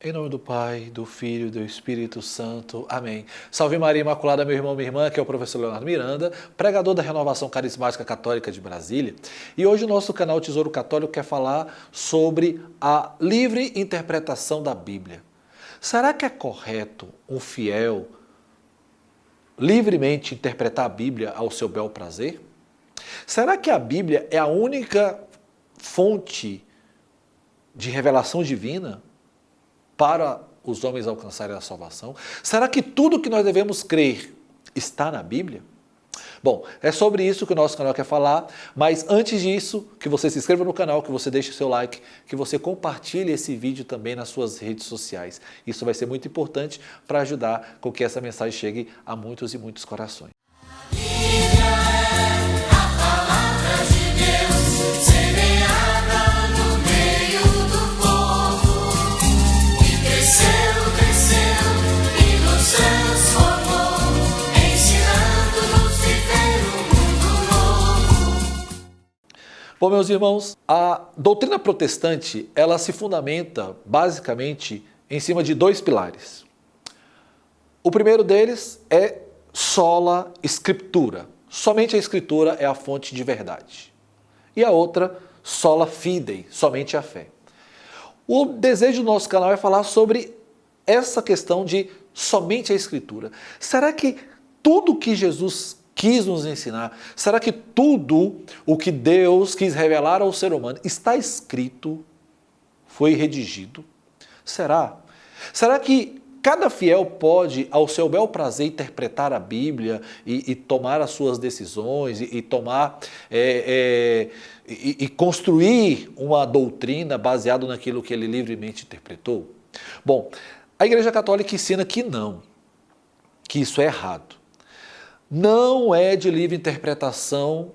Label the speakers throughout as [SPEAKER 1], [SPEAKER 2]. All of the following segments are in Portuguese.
[SPEAKER 1] Em nome do Pai, do Filho e do Espírito Santo. Amém. Salve Maria Imaculada, meu irmão, minha irmã, que é o professor Leonardo Miranda, pregador da Renovação Carismática Católica de Brasília. E hoje o nosso canal Tesouro Católico quer falar sobre a livre interpretação da Bíblia. Será que é correto um fiel livremente interpretar a Bíblia ao seu bel prazer? Será que a Bíblia é a única fonte de revelação divina para os homens alcançarem a salvação? Será que tudo que nós devemos crer está na Bíblia? Bom, é sobre isso que o nosso canal quer falar, mas antes disso, que você se inscreva no canal, que você deixe o seu like, que você compartilhe esse vídeo também nas suas redes sociais. Isso vai ser muito importante para ajudar com que essa mensagem chegue a muitos e muitos corações. Bom, meus irmãos, a doutrina protestante, ela se fundamenta basicamente em cima de dois pilares. O primeiro deles é sola scriptura. Somente a escritura é a fonte de verdade. E a outra, sola fide, somente a fé. O desejo do nosso canal é falar sobre essa questão de somente a escritura. Será que tudo que Jesus quis nos ensinar, será que tudo o que Deus quis revelar ao ser humano está escrito, foi redigido? Será? Será que cada fiel pode, ao seu bel prazer, interpretar a Bíblia e tomar as suas decisões e tomar e construir uma doutrina baseada naquilo que ele livremente interpretou? Bom, a Igreja Católica ensina que não, que isso é errado. Não é de livre interpretação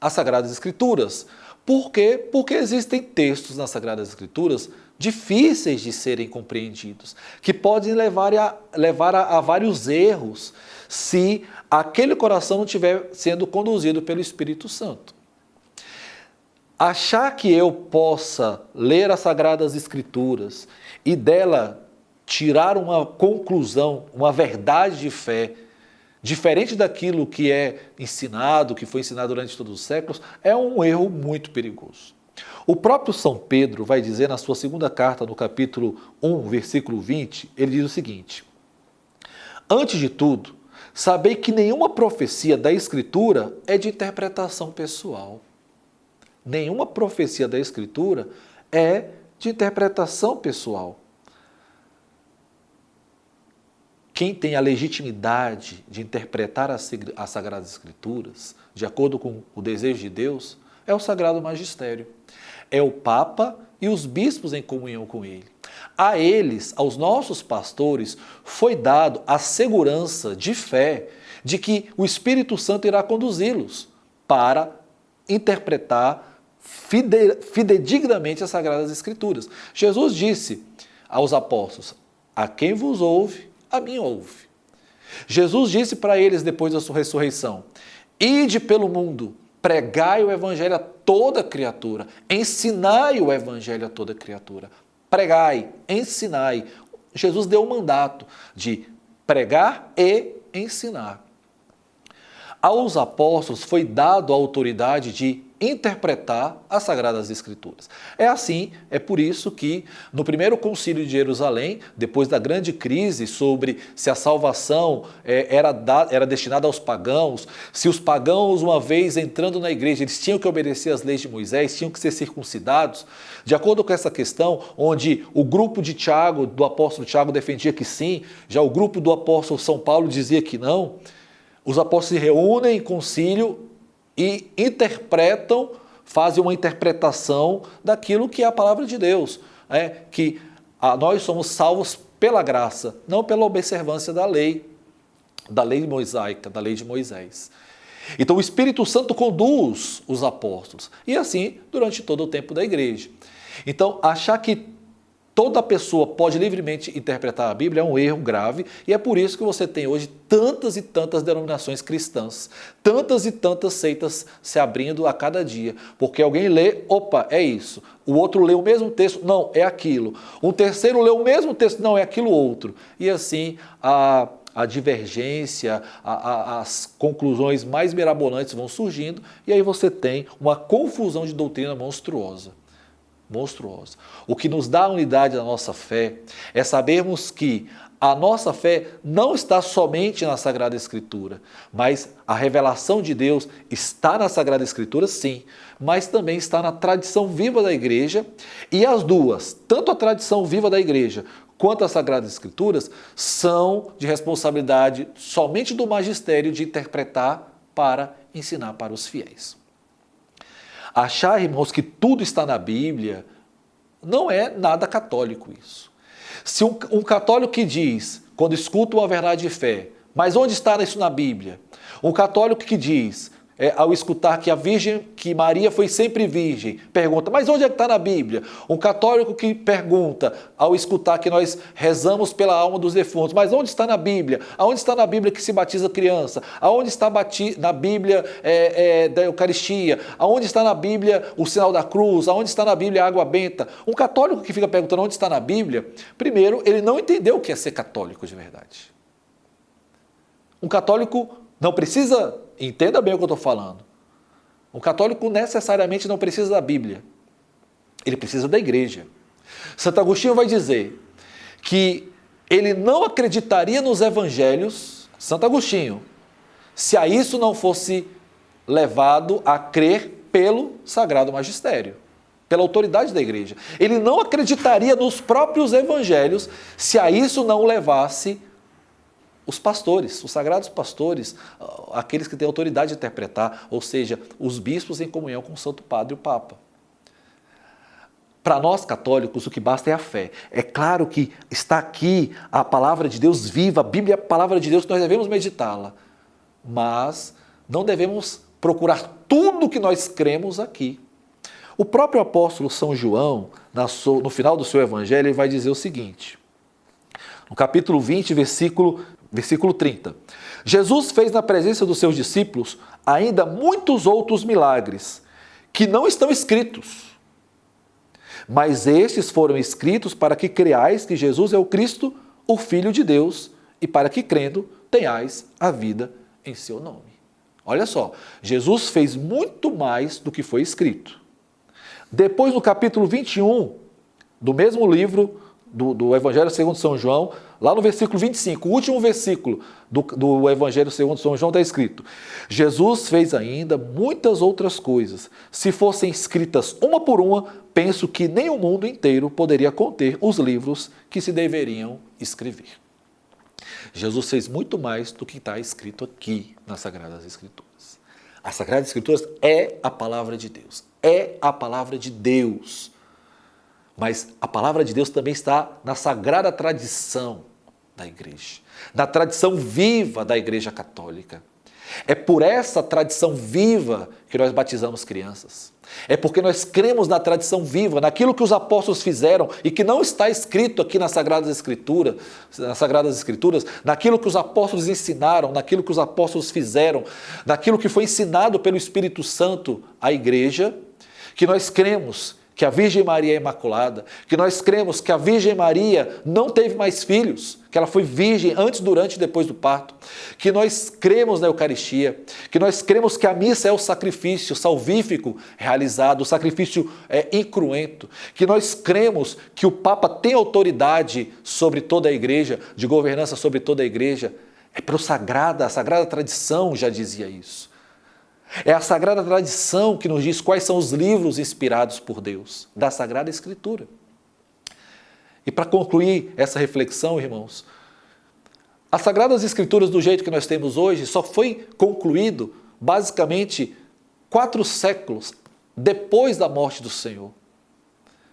[SPEAKER 1] as Sagradas Escrituras. Por quê? Porque existem textos nas Sagradas Escrituras difíceis de serem compreendidos, que podem levar a vários erros se aquele coração não estiver sendo conduzido pelo Espírito Santo. Achar que eu possa ler as Sagradas Escrituras e dela tirar uma conclusão, uma verdade de fé, diferente daquilo que é ensinado, que foi ensinado durante todos os séculos, é um erro muito perigoso. O próprio São Pedro vai dizer na sua segunda carta, no capítulo 1, versículo 20, ele diz o seguinte: antes de tudo, sabei que nenhuma profecia da Escritura é de interpretação pessoal. Nenhuma profecia da Escritura é de interpretação pessoal. Quem tem a legitimidade de interpretar as Sagradas Escrituras, de acordo com o desejo de Deus, é o Sagrado Magistério. É o Papa e os bispos em comunhão com ele. A eles, aos nossos pastores, foi dado a segurança de fé de que o Espírito Santo irá conduzi-los para interpretar fidedignamente as Sagradas Escrituras. Jesus disse aos apóstolos: a quem vos ouve, a mim ouve. Jesus disse para eles depois da sua ressurreição: ide pelo mundo, pregai o evangelho a toda criatura, ensinai o evangelho a toda criatura. Pregai, ensinai. Jesus deu o mandato de pregar e ensinar. Aos apóstolos foi dado a autoridade de interpretar as Sagradas Escrituras. É assim, é por isso que no primeiro concílio de Jerusalém, depois da grande crise sobre se a salvação era destinada aos pagãos, se os pagãos, uma vez entrando na igreja, eles tinham que obedecer às leis de Moisés, tinham que ser circuncidados, de acordo com essa questão, onde o grupo de Tiago, do apóstolo Tiago, defendia que sim, já o grupo do apóstolo São Paulo dizia que não, os apóstolos se reúnem em concílio e interpretam, fazem uma interpretação daquilo que é a palavra de Deus, que nós somos salvos pela graça, não pela observância da lei mosaica, da lei de Moisés. Então o Espírito Santo conduz os apóstolos, e assim durante todo o tempo da igreja. Então achar que toda pessoa pode livremente interpretar a Bíblia é um erro grave, e é por isso que você tem hoje tantas e tantas denominações cristãs, tantas e tantas seitas se abrindo a cada dia, porque alguém lê, opa, é isso, o outro lê o mesmo texto, não, é aquilo, um terceiro lê o mesmo texto, não, é aquilo outro, e assim a divergência, as conclusões mais mirabolantes vão surgindo, e aí você tem uma confusão de doutrina monstruosa. Monstruosa. O que nos dá a unidade da nossa fé é sabermos que a nossa fé não está somente na Sagrada Escritura, mas a revelação de Deus está na Sagrada Escritura, sim, mas também está na tradição viva da igreja, e as duas, tanto a tradição viva da igreja quanto as Sagradas Escrituras, são de responsabilidade somente do magistério de interpretar para ensinar para os fiéis. Achar, irmãos, que tudo está na Bíblia, não é nada católico isso. Se um católico que diz, quando escuta uma verdade de fé, mas onde está isso na Bíblia? Um católico que diz, ao escutar que Maria foi sempre virgem, pergunta, mas onde é que está na Bíblia? Um católico que pergunta, ao escutar que nós rezamos pela alma dos defuntos, mas onde está na Bíblia? Aonde está na Bíblia que se batiza criança? Aonde está na Bíblia da Eucaristia? Aonde está na Bíblia o sinal da cruz? Aonde está na Bíblia a água benta? Um católico que fica perguntando onde está na Bíblia, primeiro, ele não entendeu o que é ser católico de verdade. Um católico não precisa, entenda bem o que eu estou falando, um católico necessariamente não precisa da Bíblia, ele precisa da igreja. Santo Agostinho vai dizer que ele não acreditaria nos evangelhos, Santo Agostinho, se a isso não fosse levado a crer pelo Sagrado Magistério, pela autoridade da igreja. Ele não acreditaria nos próprios evangelhos se a isso não levasse os pastores, os sagrados pastores, aqueles que têm autoridade de interpretar, ou seja, os bispos em comunhão com o Santo Padre e o Papa. Para nós católicos, o que basta é a fé. É claro que está aqui a palavra de Deus viva, a Bíblia é a palavra de Deus, nós devemos meditá-la, mas não devemos procurar tudo que nós cremos aqui. O próprio apóstolo São João, no final do seu evangelho, ele vai dizer o seguinte, no capítulo 20, versículo 30. Jesus fez na presença dos seus discípulos ainda muitos outros milagres que não estão escritos. Mas estes foram escritos para que creais que Jesus é o Cristo, o Filho de Deus, e para que crendo tenhais a vida em seu nome. Olha só, Jesus fez muito mais do que foi escrito. Depois, no capítulo 21 do mesmo livro do Evangelho segundo São João, lá no versículo 25, o último versículo do Evangelho segundo São João está escrito: Jesus fez ainda muitas outras coisas. Se fossem escritas uma por uma, penso que nem o mundo inteiro poderia conter os livros que se deveriam escrever. Jesus fez muito mais do que está escrito aqui nas Sagradas Escrituras. As Sagradas Escrituras é a palavra de Deus. É a palavra de Deus. Mas a palavra de Deus também está na sagrada tradição da igreja, na tradição viva da Igreja Católica. É por essa tradição viva que nós batizamos crianças. É porque nós cremos na tradição viva, naquilo que os apóstolos fizeram e que não está escrito aqui nas Sagradas Escrituras, naquilo que os apóstolos ensinaram, naquilo que os apóstolos fizeram, naquilo que foi ensinado pelo Espírito Santo à igreja, que nós cremos que a Virgem Maria é imaculada, que nós cremos que a Virgem Maria não teve mais filhos, que ela foi virgem antes, durante e depois do parto, que nós cremos na Eucaristia, que nós cremos que a missa é o sacrifício salvífico realizado, o sacrifício incruento, que nós cremos que o Papa tem autoridade sobre toda a igreja, de governança sobre toda a igreja. É a sagrada tradição já dizia isso. É a sagrada tradição que nos diz quais são os livros inspirados por Deus, da Sagrada Escritura. E para concluir essa reflexão, irmãos, as Sagradas Escrituras do jeito que nós temos hoje só foi concluído basicamente 4 séculos depois da morte do Senhor.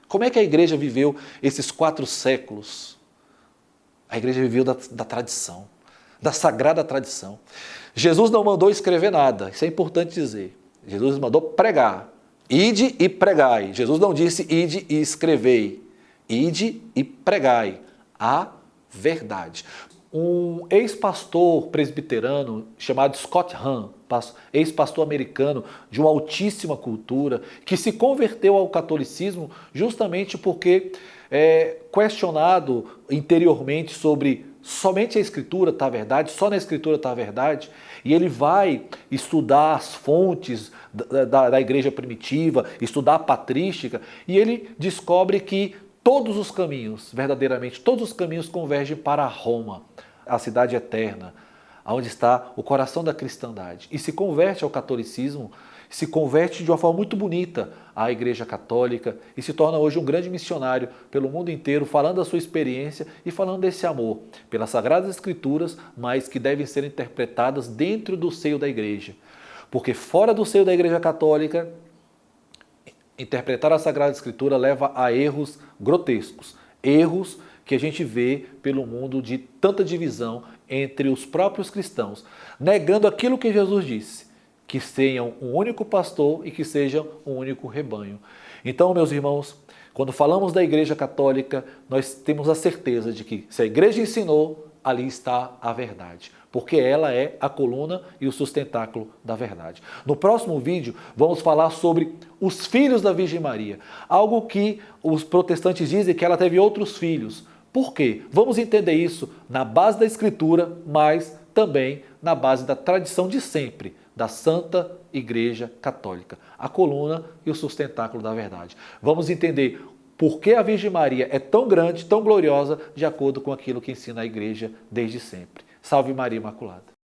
[SPEAKER 1] Como é que a igreja viveu esses 4 séculos? A igreja viveu da tradição, da sagrada tradição. Jesus não mandou escrever nada, isso é importante dizer. Jesus mandou pregar. Ide e pregai. Jesus não disse ide e escrevei. Ide e pregai a verdade. Um ex-pastor presbiterano chamado Scott Hahn, ex-pastor americano de uma altíssima cultura, que se converteu ao catolicismo justamente porque questionado interiormente sobre somente a Escritura está a verdade, só na Escritura está a verdade, e ele vai estudar as fontes da igreja primitiva, estudar a patrística, e ele descobre que todos os caminhos, verdadeiramente, todos os caminhos convergem para Roma, a cidade eterna, onde está o coração da cristandade. E se converte ao catolicismo, se converte de uma forma muito bonita à Igreja Católica e se torna hoje um grande missionário pelo mundo inteiro, falando da sua experiência e falando desse amor pelas Sagradas Escrituras, mas que devem ser interpretadas dentro do seio da Igreja. Porque fora do seio da Igreja Católica, interpretar a Sagrada Escritura leva a erros grotescos, erros que a gente vê pelo mundo de tanta divisão entre os próprios cristãos, negando aquilo que Jesus disse, que tenham um único pastor e que sejam um único rebanho. Então, meus irmãos, quando falamos da Igreja Católica, nós temos a certeza de que se a Igreja ensinou, ali está a verdade, porque ela é a coluna e o sustentáculo da verdade. No próximo vídeo, vamos falar sobre os filhos da Virgem Maria, algo que os protestantes dizem que ela teve outros filhos. Por quê? Vamos entender isso na base da Escritura, mas também na base da tradição de sempre, da Santa Igreja Católica, a coluna e o sustentáculo da verdade. Vamos entender por que a Virgem Maria é tão grande, tão gloriosa, de acordo com aquilo que ensina a Igreja desde sempre. Salve Maria Imaculada!